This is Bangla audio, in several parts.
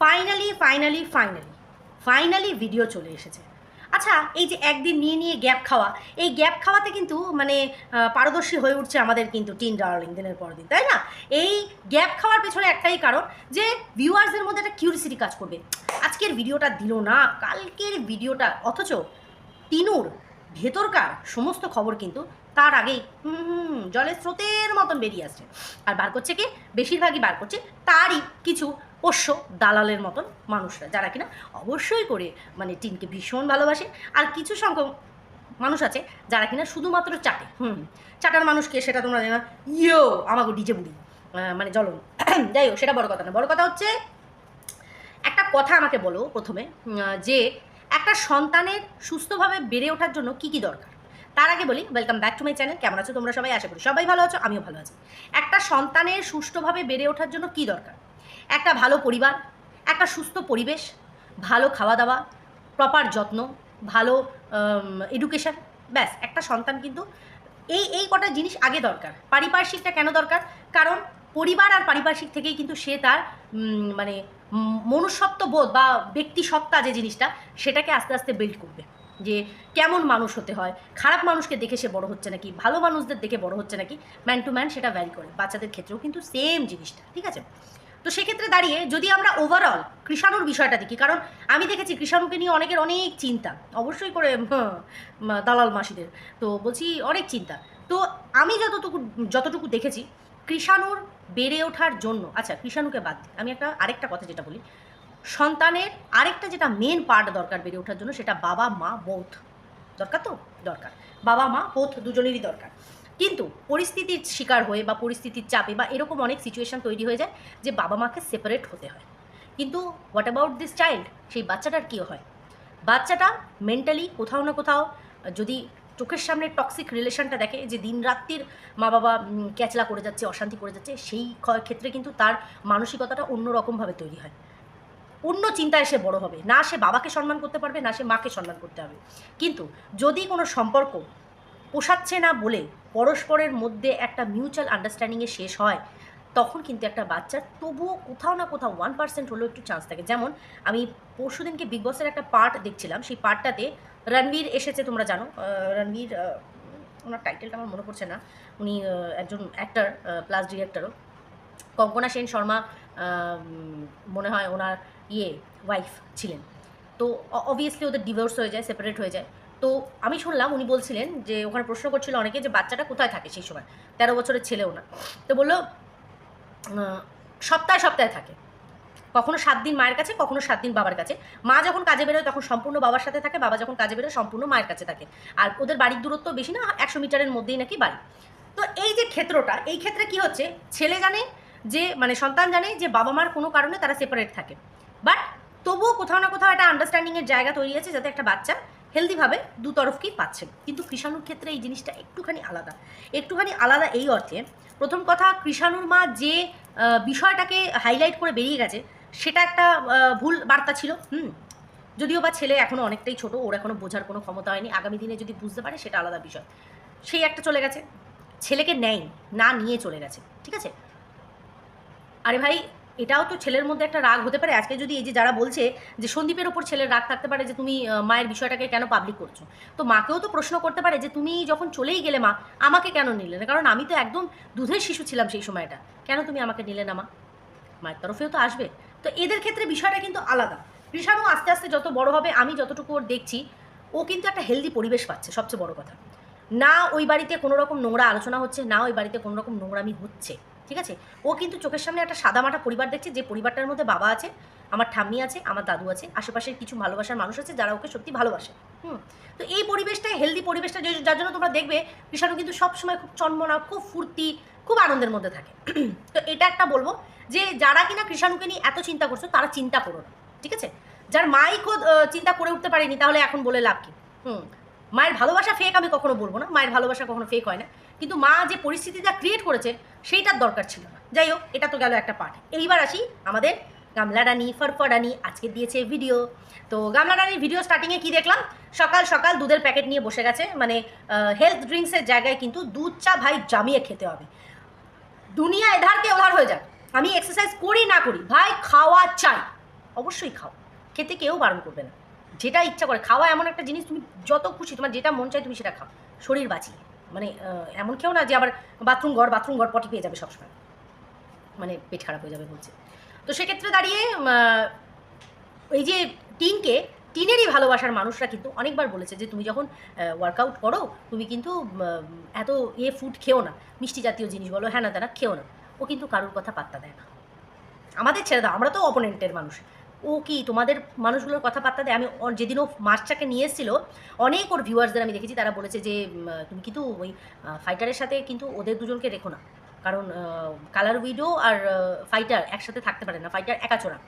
Finally finally finally finally video চলে এসেছে। আচ্ছা, এই যে একদিন নিয়ে নিয়ে গ্যাপ খাওয়া, এই গ্যাপ খাওয়াতে কিন্তু মানে পারদর্শী হয়ে উঠছে আমাদের কিন্তু টিন ডার্লিং দিনের পর দিন, তাই না? এই গ্যাপ খাওয়ার পেছনে একটাই কারণ যে ভিউয়ার্সদের মধ্যে একটা কিউরিসিটি কাজ করবে, আজকের ভিডিওটা দিল না, কালকের ভিডিওটা, অথচ টিনুর ভেতরকার সমস্ত খবর কিন্তু তার আগেই জলের স্রোতের মতন বেরিয়ে আসছে। আর বার করছে কি, বেশিরভাগই বার করছে তারই কিছু পোষ্য দালালের মতন মানুষরা, যারা কিনা অবশ্যই করে মানে টিনকে ভীষণ ভালোবাসে। আর কিছু সংখ্যক মানুষ আছে যারা কিনা শুধুমাত্র চাটে। চাটার মানুষকে সেটা তোমরা জানো, ইয়ো আমাকে ডিজে বুড়ি মানে জ্বলন। যাই হোক, সেটা বড় কথা না, বড় কথা হচ্ছে একটা কথা আমাকে বলো প্রথমে, যে একটা সন্তানের সুস্থভাবে বেড়ে ওঠার জন্য কী কী দরকার। তার আগে বলি, welcome back to my channel. কেমন আছো তোমরা সবাই? আশা করি সবাই ভালো আছো, আমিও ভালো আছি। একটা সন্তানের সুষ্ঠুভাবে বেড়ে ওঠার জন্য কী দরকার? একটা ভালো পরিবার, একটা সুস্থ পরিবেশ, ভালো খাওয়া দাওয়া, প্রপার যত্ন, ভালো এডুকেশান। ব্যাস, একটা সন্তান কিন্তু এই কটা জিনিস আগে দরকার। পারিপার্শ্বিকটা কেন দরকার? কারণ পরিবার আর পারিপার্শ্বিক থেকেই কিন্তু সে তার মানে মনুষ্যত্ব বোধ বা ব্যক্তিসত্তা যে জিনিসটা, সেটাকে আস্তে আস্তে বিল্ড করবে। যে কেমন মানুষ হতে হয়, খারাপ মানুষকে দেখে সে বড় হচ্ছে নাকি, ভালো মানুষদের দেখে বড় হচ্ছে নাকি, ম্যান টু ম্যান সেটা ভ্যারি করে। বাচ্চাদের ক্ষেত্রেও কিন্তু সেম জিনিসটা, ঠিক আছে? তো সেক্ষেত্রে দাঁড়িয়ে যদি আমরা ওভারঅল কৃষাণুর বিষয়টা দেখি, কারণ আমি দেখেছি কৃষাণুকে নিয়ে অনেকের অনেক চিন্তা, অবশ্যই করে দালাল মাসিদের, তো বলছি অনেক চিন্তা। তো আমি যতটুকু দেখেছি কৃষাণুর বেড়ে ওঠার জন্য, আচ্ছা কৃষাণুকে বাদ দিই, আমি আরেকটা কথা যেটা বলি, সন্তানের আরেকটা যেটা মেন পার্ট দরকার বেড়ে ওঠার জন্য, সেটা বাবা মা বোথ দরকার। তো দরকার, বাবা মা বোথ দুজনেরই দরকার। কিন্তু পরিস্থিতির শিকার হয়ে বা পরিস্থিতির চাপে বা এরকম অনেক সিচুয়েশান তৈরি হয়ে যায় যে বাবা মাকে সেপারেট হতে হয়। কিন্তু হোয়াট অ্যাবাউট দিস চাইল্ড? সেই বাচ্চাটার কী হয়? বাচ্চাটা মেন্টালি কোথাও না কোথাও, যদি চোখের সামনে টক্সিক রিলেশনটা দেখে, যে দিন রাত্রির মা বাবা ক্যাচলা করে যাচ্ছে, অশান্তি করে যাচ্ছে, সেই ক্ষেত্রে কিন্তু তার মানসিকতাটা অন্যরকমভাবে তৈরি হয়। অন্য চিন্তায় সে বড় হবে না, সে বাবাকে সম্মান করতে পারবে না, সে মাকে সম্মান করতে হবে। কিন্তু যদি কোনো সম্পর্ক পোষাচ্ছে না বলে পরস্পরের মধ্যে একটা মিউচুয়াল আন্ডারস্ট্যান্ডিংয়ে শেষ হয়, তখন কিন্তু একটা বাচ্চার তবুও কোথাও না কোথাও 1% হলেও একটু চান্স থাকে। যেমন আমি পরশুদিনকে বিগ বসের একটা পার্ট দেখছিলাম, সেই পার্টটাতে রণবীর এসেছে, তোমরা জানো রণবীর, ওনার টাইটেলটা আমার মনে পড়ছে না, উনি একজন অ্যাক্টার প্লাস ডিরেক্টরও। কঙ্কনা সেন শর্মা মনে হয় ওনার ওয়াইফ ছিলেন। তো অবভিয়াসলি ওদের ডিভোর্স হয়ে যায়, সেপারেট হয়ে যায়। তো আমি শুনলাম উনি বলছিলেন যে ওখানে প্রশ্ন করছিল অনেকে যে বাচ্চাটা কোথায় থাকে সেই সময়, 13 বছরের ছেলেও না। তো বললো সপ্তাহে সপ্তাহে থাকে, কখনো 7 দিন মায়ের কাছে, কখনো 7 দিন বাবার কাছে। মা যখন কাজে বেরোয় তখন সম্পূর্ণ বাবার সাথে থাকে, বাবা যখন কাজে বেরোয় সম্পূর্ণ মায়ের কাছে থাকে। আর ওদের বাড়ির দূরত্ব বেশি না, 100 মিটারের মধ্যেই নাকি বাড়ি। তো এই যে ক্ষেত্রটা, এই ক্ষেত্রে কি হচ্ছে, ছেলে জানে যে মানে সন্তান জানে যে বাবা মার কোনো কারণে তারা সেপারেট থাকে, বাট তবুও কোথাও না কোথাও একটা আন্ডারস্ট্যান্ডিংয়ের জায়গা তৈরি আছে, যাতে একটা বাচ্চা হেলদিভাবে দু তরফকেই পাচ্ছে। কিন্তু কৃষাণুর ক্ষেত্রে এই জিনিসটা একটুখানি আলাদা এই অর্থে, প্রথম কথা কৃষাণুর মা যে বিষয়টাকে হাইলাইট করে বেরিয়ে গেছে, সেটা একটা ভুল বার্তা ছিল। যদিও বা ছেলে এখনও অনেকটাই ছোট, ওর এখনও বোঝার কোনো ক্ষমতা হয়নি, আগামী দিনে যদি বুঝতে পারে সেটা আলাদা বিষয়। সেই একটা চলে গেছে, ছেলেকে নেয় না নিয়ে চলে গেছে, ঠিক আছে? আরে ভাই, এটাও তো ছেলের মধ্যে একটা রাগ হতে পারে। আজকে যদি এই যে যারা বলছে যে সন্দীপের ওপর ছেলের রাগ থাকতে পারে যে তুমি মায়ের বিষয়টাকে কেন পাবলিক করছো, তো মাকেও তো প্রশ্ন করতে পারে যে তুমি যখন চলেই গেলে মা, আমাকে কেন নিলে না? কারণ আমি তো একদম দুধের শিশু ছিলাম সেই সময়টা, কেন তুমি আমাকে নিলে না মা? মায়ের তরফেও তো আসবে। তো এদের ক্ষেত্রে বিষয়টা কিন্তু আলাদা। কৃষাণু আস্তে আস্তে যত বড় হবে, আমি যতটুকু ওর দেখছি, ও কিন্তু একটা হেলদি পরিবেশ পাচ্ছে, সবচেয়ে বড় কথা। না ওই বাড়িতে কোনো রকম নোংরা আলোচনা হচ্ছে, না ওই বাড়িতে কোনো রকম নোংরামি হচ্ছে, ঠিক আছে? ও কিন্তু চোখের সামনে একটা সাদামাটা পরিবার দেখছে, যে পরিবারটার মধ্যে বাবা আছে, আমার ঠাম্মি আছে, আমার দাদু আছে, আশেপাশের কিছু ভালোবাসার মানুষ আছে যারা ওকে সত্যি ভালোবাসে। তো এই পরিবেশটাই হেলদি পরিবেশটা, যার জন্য তোমরা দেখবে কৃষাণু কিন্তু সবসময় খুব চন্মনা, খুব ফুর্তি, খুব আনন্দের মধ্যে থাকে। তো এটা একটা বলবো যে যারা কিনা কৃষাণুকে নিয়ে এত চিন্তা করছো, তারা চিন্তা করো না, ঠিক আছে? যার মাই খোদ চিন্তা করে উঠতে পারেনি, তাহলে এখন বলে লাভ কি? মায়ের ভালোবাসা ফেক আমি কখনো বলবো না, মায়ের ভালোবাসা কখনো ফেক হয় না, কিন্তু মা যে পরিস্থিতিটা ক্রিয়েট করেছে সেইটার দরকার ছিল না। যাই হোক, এটা তো গেল একটা পার্ট। এইবার আসি আমাদের গামলা রানী, ফরফরানি আজকে দিয়েছে ভিডিও। তো গামলা রানীর ভিডিও স্টার্টিংয়ে কি দেখলাম, সকাল সকাল দুধের প্যাকেট নিয়ে বসে গেছে, মানে হেলথ ড্রিঙ্কসের জায়গায় কিন্তু দুধ চা ভাই জামিয়ে খেতে হবে। দুনিয়া এধারকে ওধার হয়ে যাক, আমি এক্সারসাইজ করি না করি, ভাই খাওয়া চাই, অবশ্যই খাও, খেতে কেউ বারণ করবে না, যেটা ইচ্ছা করে খাওয়া এমন একটা জিনিস, তুমি যত খুশি তোমার যেটা মন চায় তুমি সেটা খাও, শরীর বাঁচিয়ে। মানে এমন কেউ না যে আবার বাথরুম ঘর পটি পেয়ে যাবে সবসময়, মানে পেট খারাপ হয়ে যাবে বলছে। তো সেক্ষেত্রে দাঁড়িয়ে এই যে টিনেরই ভালোবাসার মানুষরা কিন্তু অনেকবার বলেছে যে তুমি যখন ওয়ার্কআউট করো তুমি কিন্তু এত ফুড খেও না, মিষ্টি জাতীয় জিনিস বলো হ্যাঁ না তারা খেও না। ও কিন্তু কারোর কথা পাত্তা দেয় না। আমাদের ছেড়ে দাও, আমরা তো অপোনেন্টের মানুষ, ও কি তোমাদের মানুষগুলোর কথা পাত্তা দেয়? আমি যেদিন ও মাছটাকে নিয়ে এসেছিলো, অনেক ওর ভিউয়ার্সদের আমি দেখেছি তারা বলেছে যে তুমি কিন্তু ওই ফাইটারের সাথে কিন্তু ওদের দুজনকে রেখো না, কারণ কালার উইডো আর ফাইটার একসাথে থাকতে পারে না, ফাইটার একাচোরা,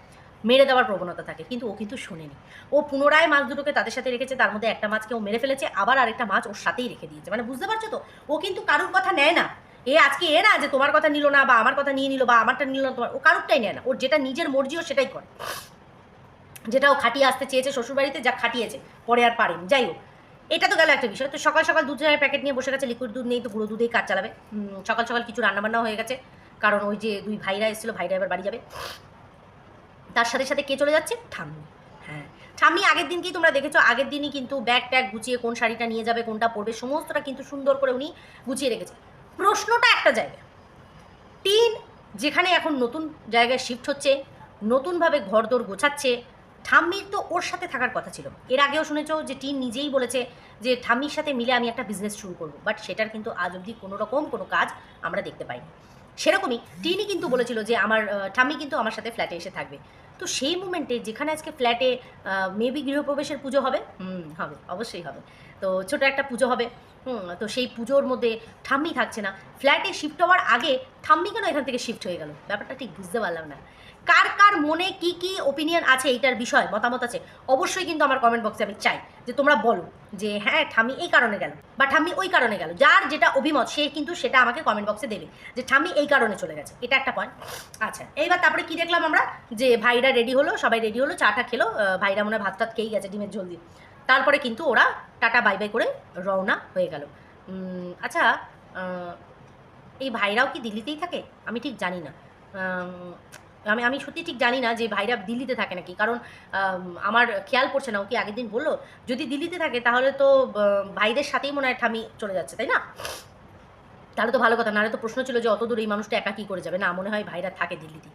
মেরে দেওয়ার প্রবণতা থাকে। কিন্তু ও কিন্তু শোনেনি, ও পুনরায় মাছ দুটোকে তাদের সাথে রেখেছে, তার মধ্যে একটা মাছকে ও মেরে ফেলেছে, আবার আরেকটা মাছ ওর সাথেই রেখে দিয়েছে। মানে বুঝতে পারছো তো, ও কিন্তু কারোর কথা নেয় না। আজকে না যে তোমার কথা নিল না বা আমার কথা নিয়ে নিল বা আমারটা নিল না, তোমার ও কারোরটাই নেয় না, ওর যেটা নিজের মর্জি ও সেটাই করে, যেটা ও খাটিয়ে আসতে চেয়েছে শ্বশুরবাড়িতে, যা খাটিয়েছে পরে আর পারেনি। যাই হোক, এটা তো গেল একটা বিষয়। তো সকাল সকাল দুধ চায়ের প্যাকেট নিয়ে বসে গেছে, লিকুইড দুধ নেই তো গুঁড়ো দুধেই কাজ চালাবে। সকাল সকাল কিছু রান্নাবান্নাও হয়ে গেছে, কারণ ওই যে দুই ভাইরা এসেছিলো, ভাইরা এবার বাড়ি যাবে। তার সাথে সাথে কে চলে যাচ্ছে? ঠাম্মি। হ্যাঁ, ঠাম্মি আগের দিনকেই তোমরা দেখেছো, আগের দিনই কিন্তু ব্যাগ ট্যাগ গুছিয়ে কোন শাড়িটা নিয়ে যাবে, কোনটা পরবে, সমস্তটা কিন্তু সুন্দর করে উনি গুছিয়ে রেখেছে। প্রশ্নটা একটা জায়গায়, টিন যেখানে এখন নতুন জায়গায় শিফট হচ্ছে, নতুনভাবে ঘরদোর গোছাচ্ছে, ঠাম্মির তো ওর সাথে থাকার কথা ছিল। এর আগেও শুনেছো যে টিন নিজেই বলেছে যে ঠাম্মির সাথে মিলে আমি একটা বিজনেস শুরু করবো, বাট সেটার কিন্তু আজ অবধি কোনো রকম কোনো কাজ আমরা দেখতে পাইনি। সেরকমই টিনই কিন্তু বলেছিল যে আমার ঠাম্মি কিন্তু আমার সাথে ফ্ল্যাটে এসে থাকবে। তো সেই মুমেন্টে যেখানে আজকে ফ্ল্যাটে মেবি গৃহপ্রবেশের পুজো হবে, হবে, অবশ্যই হবে। তো ছোটো একটা পুজো হবে, তো সেই পুজোর মধ্যে ঠাম্মি থাকছে না, ফ্ল্যাটে শিফট হওয়ার আগে ঠাম্মি কেন এখান থেকে শিফট হয়ে গেল, ব্যাপারটা ঠিক বুঝতে পারলাম না। কার কার মনে কি কি ওপিনিয়ন আছে এইটার বিষয়, মতামত আছে, অবশ্যই কিন্তু আমার কমেন্ট বক্সে আমি চাই যে তোমরা বলো যে হ্যাঁ ঠাম্মি এই কারণে গেল বা ঠাম্মি ওই কারণে গেল। যার যেটা অভিমত সে কিন্তু সেটা আমাকে কমেন্ট বক্সে দেবে যে ঠাম্মি এই কারণে চলে গেছে। এটা একটা পয়েন্ট। আচ্ছা, এইবার তারপরে কি দেখলাম আমরা, যে ভাইরা রেডি হলো, সবাই রেডি হলো, চাটা খেলো, ভাইরা মনে হয় ভাত টাত খেয়েই গেছে ডিমের ঝোল দিয়ে। তারপরে কিন্তু ওরা টাটা বাই বাই করে রওনা হয়ে গেল। আচ্ছা, এই ভাইরাও কি দিল্লিতেই থাকে? আমি ঠিক জানি না। আমি আমি সত্যি ঠিক জানি না যে ভাইরা দিল্লিতে থাকে নাকি, কারণ আমার খেয়াল পড়ছে না। ও কি আগের দিন বললো যদি দিল্লিতে থাকে তাহলে তো ভাইদের সাথেই মনে হয় ঠামি চলে যাচ্ছে, তাই না? তাহলে তো ভালো কথা, নাহলে তো প্রশ্ন ছিল যে অত দূর এই মানুষটা একা কী করে যাবে। না, মনে হয় ভাইরা থাকে দিল্লিতে।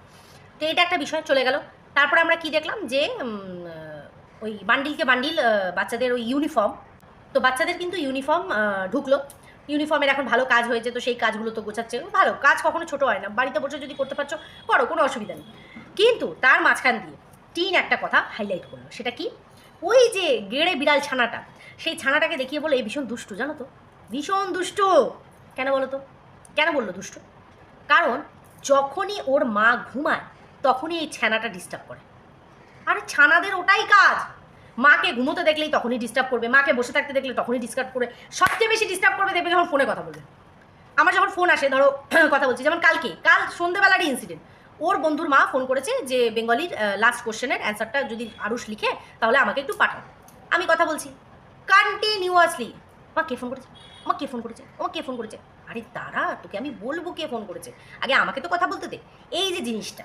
তো এটা একটা বিষয় চলে গেল। তারপরে আমরা কি দেখলাম যে ওই বান্ডিলকে বান্ডিল বাচ্চাদের ওই ইউনিফর্ম, তো বাচ্চাদের কিন্তু ইউনিফর্ম ঢুকলো, ইউনিফর্মের এখন ভালো কাজ হয়েছে, তো সেই কাজগুলো তো গোছাচ্ছে। ভালো কাজ কখনো ছোটো হয় না, বাড়িতে বসে যদি করতে পারছো করো, কোনো অসুবিধা নেই। কিন্তু তার মাঝখান দিয়ে টিন একটা কথা হাইলাইট করলো, সেটা কি, ওই যে গেড়ে বিড়াল ছানাটা, সেই ছানাটাকে দেখিয়ে বলে এই ভীষণ দুষ্টু, জানো তো, ভীষণ দুষ্টু। কেন বলো তো, কেন বললো দুষ্টু? কারণ যখনই ওর মা ঘুমায় তখনই এই ছানাটা ডিস্টার্ব করে। আরে ছানাদের ওটাই কাজ, মাকে ঘুমোতে দেখলেই তখনই ডিস্টার্ব করবে, মাকে বসে থাকতে দেখলে তখনই ডিস্টার্ব করবে। সবচেয়ে বেশি ডিস্টার্ব করবে দেখবে যখন ফোনে কথা বলবে। আমার যখন ফোন আসে, ধরো কথা বলছি, যেমন কাল সন্ধ্যেবেলারই ইনসিডেন্ট, ওর বন্ধুর মা ফোন করেছে যে বেঙ্গলির লাস্ট কোশ্চেনের অ্যান্সারটা যদি আরুষ লিখে তাহলে আমাকে একটু পাঠাও। আমি কথা বলছি কন্টিনিউয়াসলি, মা কে ফোন করেছে, মা কে ফোন করেছে, ও কে ফোন করেছে। আরে দাঁড়া, তোকে আমি বলবো কে ফোন করেছে, আগে আমাকে তো কথা বলতে দে। এই যে জিনিসটা,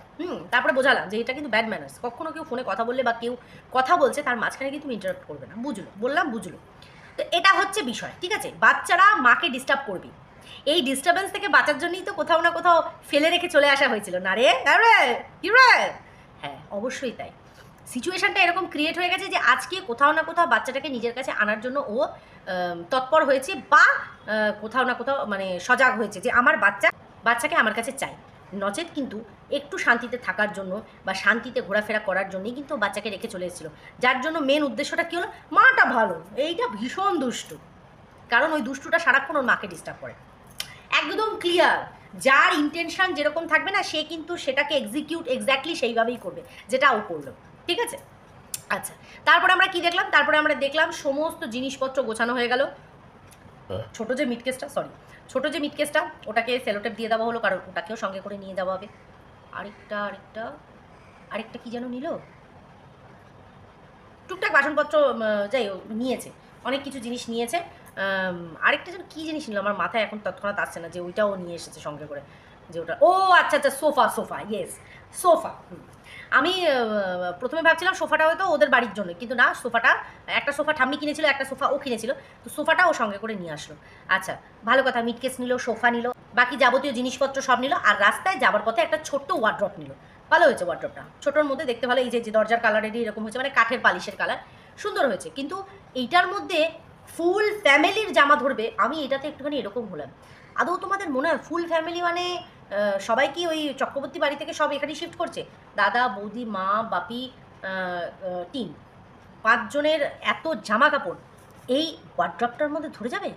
তারপরে বোঝালাম যে এটা কিন্তু ব্যাড ম্যানার্স। কখনো কেউ ফোনে কথা বললে বা কেউ কথা বলছে তার মাঝখানে কিন্তু তুমি ইন্টারাপ্ট করবে না, বুঝলো? বললাম বুঝলো। তো এটা হচ্ছে বিষয়, ঠিক আছে? বাচ্চারা মাকে ডিস্টার্ব করবে, এই ডিস্টারবেন্স থেকে বাঁচার জন্যই তো কোথাও না কোথাও ফেলে রেখে চলে আসা হয়েছিল না রে? আরে কি রে? হ্যাঁ, অবশ্যই তাই। সিচুয়েশানটা এরকম ক্রিয়েট হয়ে গেছে যে আজকে কোথাও না কোথাও বাচ্চাটাকে নিজের কাছে আনার জন্য ও তৎপর হয়েছে, বা কোথাও না কোথাও মানে সজাগ হয়েছে যে আমার বাচ্চাকে আমার কাছে চাই। নচেত কিন্তু একটু শান্তিতে থাকার জন্য বা শান্তিতে ঘোরাফেরা করার জন্যই কিন্তু বাচ্চাকে রেখে চলে এসেছিল, যার জন্য মেন উদ্দেশ্যটা কী হলো, মাটা ভালো, এইটা ভীষণ দুষ্টু। কারণ ওই দুষ্টুটা সারাক্ষণ ওর মাকে ডিস্টার্ব করে, একদম ক্লিয়ার। যার ইন্টেনশন যেরকম থাকবে না, সে কিন্তু সেটাকে এক্সিকিউট এক্স্যাক্টলি সেইভাবেই করবে যেটা ও করলো, ঠিক আছে? আচ্ছা, তারপরে আমরা কি দেখলাম? তারপরে আমরা দেখলাম সমস্ত জিনিসপত্র গোছানো হয়ে গেল। ছোটো যে মিটকেসটা ওটাকে সেলোটেপ দিয়ে দেওয়া হলো, কারণ ওটাকেও সঙ্গে করে নিয়ে যাওয়া হবে। আরেকটা কি যেন নিল, টুকটাক বাসনপত্র যাই নিয়েছে, অনেক কিছু জিনিস নিয়েছে। আরেকটা যেন কী জিনিস নিল আমার মাথায় এখন তৎক্ষণাৎ আসছে না, যে ওইটাও নিয়ে এসেছে সঙ্গে করে, যে ওটা, ও আচ্ছা, সোফা, ইয়েস। সোফা। আমি প্রথমে ভাবছিলাম সোফাটা হয়তো ওদের বাড়ির জন্য, কিন্তু না, সোফাটা একটা সোফা ঠাম্মি কিনেছিল, একটা সোফা ও কিনেছিল, তো সোফাটা ও সঙ্গে করে নিয়ে আসলো। আচ্ছা, ভালো কথা, মিটকেস নিল, সোফা নিল, বাকি যাবতীয় জিনিসপত্র সব নিল, আর রাস্তায় যাবার পথে একটা ছোট্ট ওয়ার্ড্রপ নিল। ভালো হয়েছে ওয়ার্ড্রপটা, ছোটোর মধ্যে দেখতে ভালো, এই যে দরজার কালারেরই এরকম হয়েছে, মানে কাঠের পালিশের কালার, সুন্দর হয়েছে। কিন্তু এইটার মধ্যে ফুল ফ্যামিলির জামা ধরবে, আমি এটাতে একটুখানি এরকম হলাম। আদৌ তোমাদের মনে হয় ফুল ফ্যামিলি মানে সবাই কি ওই চক্রবর্তী বাড়ি থেকে সব এখানে শিফট করছে? দাদা, বৌদি, মা, বাপি, টিন, 5 জনের এত জামা কাপড় এই ওয়ার্ড্রপটার মধ্যে ধরে যাবে?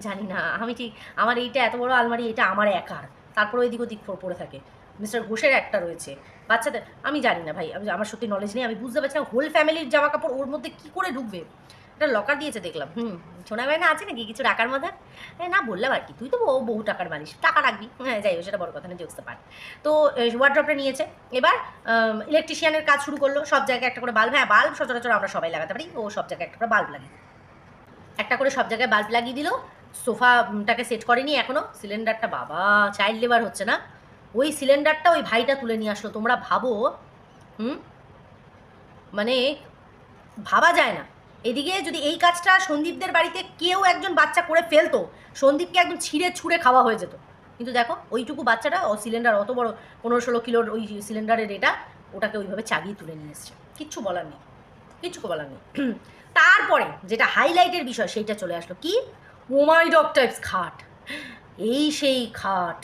জানি না, আমি ঠিক, আমার এইটা এত বড় আলমারি, এটা আমার একার, তারপর ওই দিক ওদিক পড়ে থাকে। মিস্টার ঘোষের একটা রয়েছে, বাচ্চাদের, আমি জানি না ভাই, আমার সত্যি নলেজ নেই, আমি বুঝতে পারছি না হোল ফ্যামিলির জামা কাপড় ওর মধ্যে কী করে ঢুকবে। একটা লকার দিয়েছে দেখলাম, সোনা গয়না আছে নাকি কিছু রাখার মধ্যে? না বললাম আর কি, তুই তো বহু টাকার মালিশ, টাকা রাখবি, হ্যাঁ যাই হোক, সেটা বড় কথা না, জোকসতে পার। তো ওয়ার্ড্রপটা নিয়েছে, এবার ইলেকট্রিশিয়ানের কাজ শুরু করলো, সব জায়গায় একটা করে বাল্ব, হ্যাঁ বাল্ব সচরাচর আমরা সবাই লাগাতে পারি, ও সব জায়গায় একটা করে বাল্ব লাগিয়ে, একটা করে সব জায়গায় বাল্ব লাগিয়ে দিল। সোফাটাকে সেট করেনি এখনও, সিলিন্ডারটা, বাবা চাইল্ড লেবার হচ্ছে না, ওই সিলিন্ডারটা ওই ভাইটা তুলে নিয়ে আসলো। তোমরা ভাবো, মানে ভাবা যায় না। এদিকে যদি এই কাজটা সন্দীপদের বাড়িতে কেউ একজন বাচ্চা করে ফেলতো, সন্দীপকে একদম ছিঁড়ে ছুঁড়ে খাওয়া হয়ে যেত। কিন্তু দেখো ওইটুকু বাচ্চাটা, ও সিলিন্ডার অত বড় 15-16 কিলোর ওই সিলিন্ডারের এটা, ওটাকে ওইভাবে চাগিয়ে তুলে নিয়ে এসছে। কিচ্ছু বলার নেই, কিচ্ছু বলার নেই। তারপরে যেটা হাইলাইটের বিষয় সেইটা চলে আসলো, কি ওমাই ডগ টাইপস খাট। এই সেই খাট,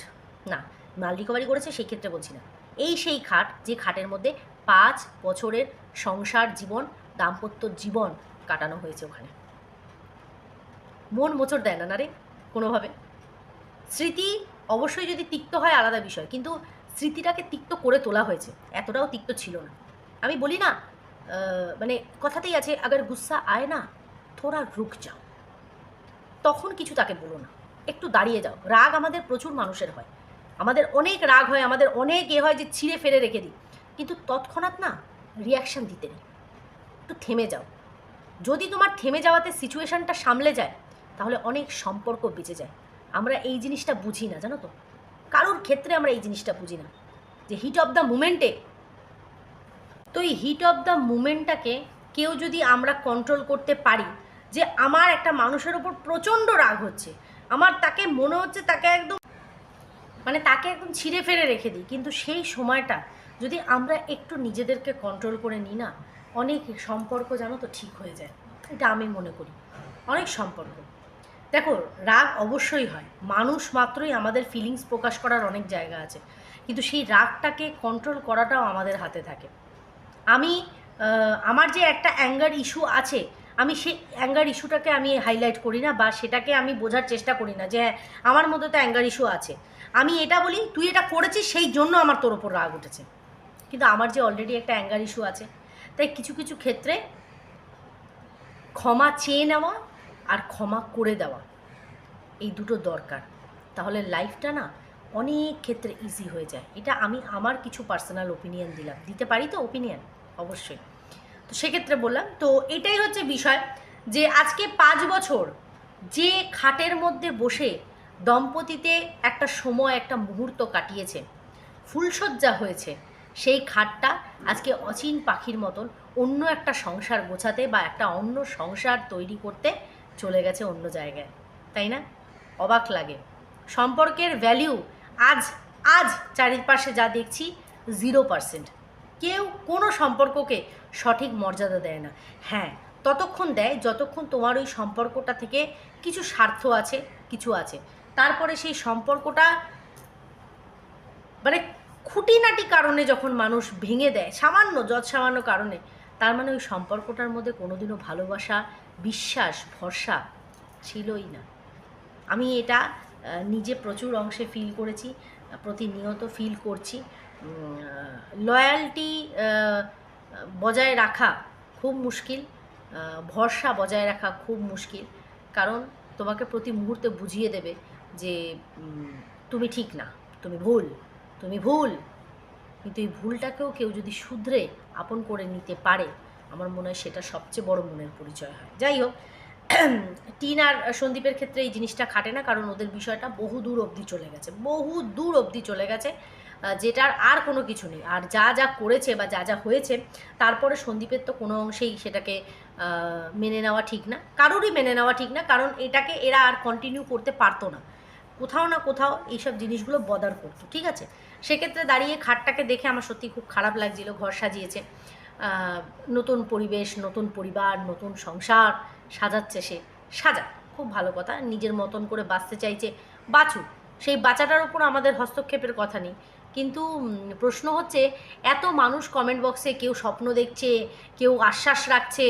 না মাল রিকভারি করেছে সেই ক্ষেত্রে বলছি না, এই সেই খাট যে খাটের মধ্যে 5 বছরের সংসার জীবন, দাম্পত্য জীবন কাটানো হয়েছে ওখানে। মন মোচড় দেয় না না রে কোনোভাবে। স্মৃতি অবশ্যই যদি তিক্ত হয় আলাদা বিষয়, কিন্তু স্মৃতিটাকে তিক্ত করে তোলা হয়েছে, এতটাও তিক্ত ছিল না। আমি বলি না, মানে কথাতেই আছে, আগার গুসা আয় না থোড়া রুক যাও, তখন কিছু তাকে বলো না, একটু দাঁড়িয়ে যাও। রাগ আমাদের প্রচুর মানুষের হয়, আমাদের অনেক রাগ হয়, আমাদের অনেক হয় যে ছিঁড়ে ফেলে রেখে দিই, কিন্তু তৎক্ষণাৎ না রিয়াকশান দিতে নেই, একটু থেমে যাও। যদি তোমার থেমে যাওয়াতে সিচুয়েশানটা সামলে যায়, তাহলে অনেক সম্পর্ক বেঁচে যায়। আমরা এই জিনিসটা বুঝি না, জানো তো, কারোর ক্ষেত্রে আমরা এই জিনিসটা বুঝি না, যে হিট অফ দ্য মুমেন্টে, তো এই হিট অফ দ্য মুমেন্টটাকে কেউ যদি আমরা কন্ট্রোল করতে পারি, যে আমার একটা মানুষের ওপর প্রচণ্ড রাগ হচ্ছে, আমার তাকে মনে হচ্ছে তাকে একদম, মানে তাকে একদম ছিঁড়ে ফেলে রেখে দিই, কিন্তু সেই সময়টা যদি আমরা একটু নিজেদেরকে কন্ট্রোল করে নিই না, অনেক সম্পর্ক জানো তো ঠিক হয়ে যায়। এটা আমি মনে করি, অনেক সম্পর্ক। দেখো, রাগ অবশ্যই হয়, মানুষ মাত্রই আমাদের ফিলিংস প্রকাশ করার অনেক জায়গা আছে, কিন্তু সেই রাগটাকে কন্ট্রোল করাটাও আমাদের হাতে থাকে। আমি আমার যে একটা অ্যাঙ্গার ইস্যু আছে, আমি সেই অ্যাঙ্গার ইস্যুটাকে আমি হাইলাইট করি না, বা সেটাকে আমি বোঝার চেষ্টা করি না যে হ্যাঁ আমার মধ্যে তো অ্যাঙ্গার ইস্যু আছে। আমি এটা বলি, তুই এটা করেছিস সেই জন্য আমার তোর ওপর রাগ উঠেছে, কিন্তু আমার যে অলরেডি একটা অ্যাঙ্গার ইস্যু আছে। তাই কিছু কিছু ক্ষেত্রে ক্ষমা চেয়ে নেওয়া আর ক্ষমা করে দেওয়া, এই দুটো দরকার, তাহলে লাইফটা না অনেক ক্ষেত্রে ইজি হয়ে যায়। এটা আমি আমার কিছু পার্সোনাল ওপিনিয়ন দিলাম, দিতে পারি তো ওপিনিয়ন, অবশ্যই। তো সেক্ষেত্রে বললাম, তো এটাই হচ্ছে বিষয়, যে আজকে 5 বছর যে খাটের মধ্যে বসে দম্পতিতে একটা সময়, একটা মুহূর্ত কাটিয়েছে, ফুলশয্যা হয়েছে, সেই খাটটা আজকে অচিন পাখির মতন অন্য একটা সংসার গোছাতে বা একটা অন্য সংসার তৈরি করতে চলে গেছে অন্য জায়গায়, তাই না? অবাক লাগে। সম্পর্কের ভ্যালিউ আজ আজ চারিপাশে যা দেখছি 0%। কেউ কোনো সম্পর্ককে সঠিক মর্যাদা দেয় না। হ্যাঁ, ততক্ষণ দেয় যতক্ষণ তোমার ওই সম্পর্কটা থেকে কিছু স্বার্থ আছে, কিছু আছে, তারপরে সেই সম্পর্কটা মানে খুঁটিনাটি কারণে যখন মানুষ ভেঙে দেয়, সামান্য সামান্য কারণে, তার মানে ওই সম্পর্কটার মধ্যে কোনোদিনও ভালোবাসা, বিশ্বাস, ভরসা ছিলই না। আমি এটা নিজে প্রচুর অংশে ফিল করেছি, প্রতিনিয়ত ফিল করছি। লয়্যালটি বজায় রাখা খুব মুশকিল, ভরসা বজায় রাখা খুব মুশকিল, কারণ তোমাকে প্রতি মুহূর্তে বুঝিয়ে দেবে যে তুমি ঠিক না, তুমি ভুল, তুমি ভুল। কিন্তু এই ভুলটাকেও কেউ যদি শুধরে আপন করে নিতে পারে, আমার মনে হয় সেটা সবচেয়ে বড় মনের পরিচয় হয়। যাই হোক, টিন আর সন্দীপের ক্ষেত্রে এই জিনিসটা খাটে না, কারণ ওদের বিষয়টা বহু দূর অবধি চলে গেছে, বহু দূর অবধি চলে গেছে। যেটার আর কোনো কিছু নেই। আর যা যা করেছে বা যা যা হয়েছে, তারপরে সন্দীপের তো কোনো অংশেই সেটাকে মেনে নেওয়া ঠিক না, কারোরই মেনে নেওয়া ঠিক না, কারণ এটাকে এরা আর কন্টিনিউ করতে পারতো না, কোথাও না কোথাও এইসব জিনিসগুলো বদার করতো, ঠিক আছে। সেক্ষেত্রে দাঁড়িয়ে খাটটাকে দেখে আমার সত্যি খুব খারাপ লাগছিল। ঘর সাজিয়েছে, নতুন পরিবেশ, নতুন পরিবার, নতুন সংসার সাজাচ্ছে সে, সাজা, খুব ভালো কথা। নিজের মতন করে বাঁচতে চাইছে, বাঁচুক, সেই বাঁচাটার উপর আমাদের হস্তক্ষেপের কথা নেই। কিন্তু প্রশ্ন হচ্ছে, এত মানুষ কমেন্ট বক্সে কেউ স্বপ্ন দেখছে, কেউ আশ্বাস রাখছে,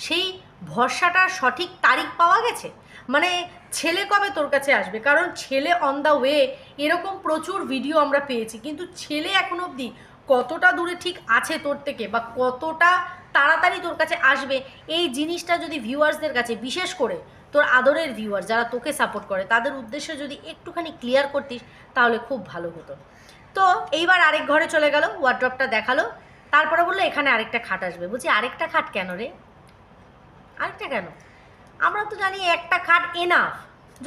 সেই ভরসাটার সঠিক তারিখ পাওয়া গেছে? মানে ছেলে কবে তোর কাছে আসবে? কারণ ছেলে অন দ্য ওয়ে, এরকম প্রচুর ভিডিও আমরা পেয়েছি, কিন্তু ছেলে এখন অবধি কতটা দূরে ঠিক আছে তোর থেকে, বা কতটা তাড়াতাড়ি তোর কাছে আসবে, এই জিনিসটা যদি ভিউয়ার্সদের কাছে, বিশেষ করে তোর আদরের ভিউয়ার যারা তোকে সাপোর্ট করে, তাদের উদ্দেশ্যে যদি একটুখানি ক্লিয়ার করতিস তাহলে খুব ভালো হতো। তো এইবার আরেক ঘরে চলে গেল, ওয়ার্ড্রপটা দেখালো, তারপরে বললো এখানে আরেকটা খাট আসবে। বলছি আরেকটা খাট কেন রে? আরেকটা কেন? আমরা তো জানি একটা খাট এনাফ,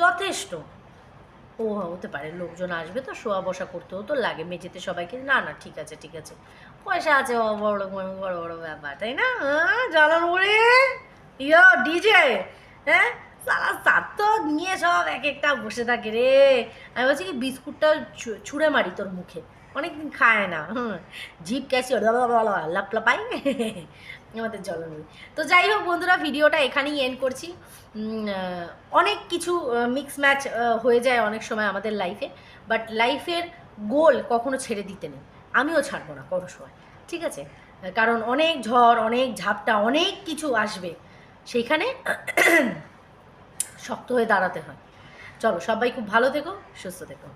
যথেষ্ট। ও হতে পারে লোকজন আসবে তো শোয়া বসা করতেও তো লাগে, মেঝেতে সবাইকে, না না ঠিক আছে ঠিক আছে, পয়সা আছে, বড় বড় বড় বড় ব্যাপার, তাই না? জ্বালান ওরে ইয়া ডিজে, হ্যাঁ সারা সাত তো নিয়ে সব এক একটা বসে থাকে রে। আমি বলছি কি বিস্কুটটা ছুঁড়ে মারি তোর মুখে, অনেকদিন খায় না, জিপ ক্যাসি লাপলাপাই আমাদের জলনই। তো যাই হোক বন্ধুরা, ভিডিওটা এখানেই এন্ড করছি। অনেক কিছু মিক্স ম্যাচ হয়ে যায় অনেক সময় আমাদের লাইফে, বাট লাইফের গোল কখনো ছেড়ে দিতে নেই, আমিও ছাড়বো না কোনো সময়, ঠিক আছে। কারণ অনেক ঝড়, অনেক ঝাপটা, অনেক কিছু আসবে, সেইখানে শক্ত হয়ে দাঁড়াতে হয়। চলো সবাই খুব ভালো থেকো, সুস্থ থেকো।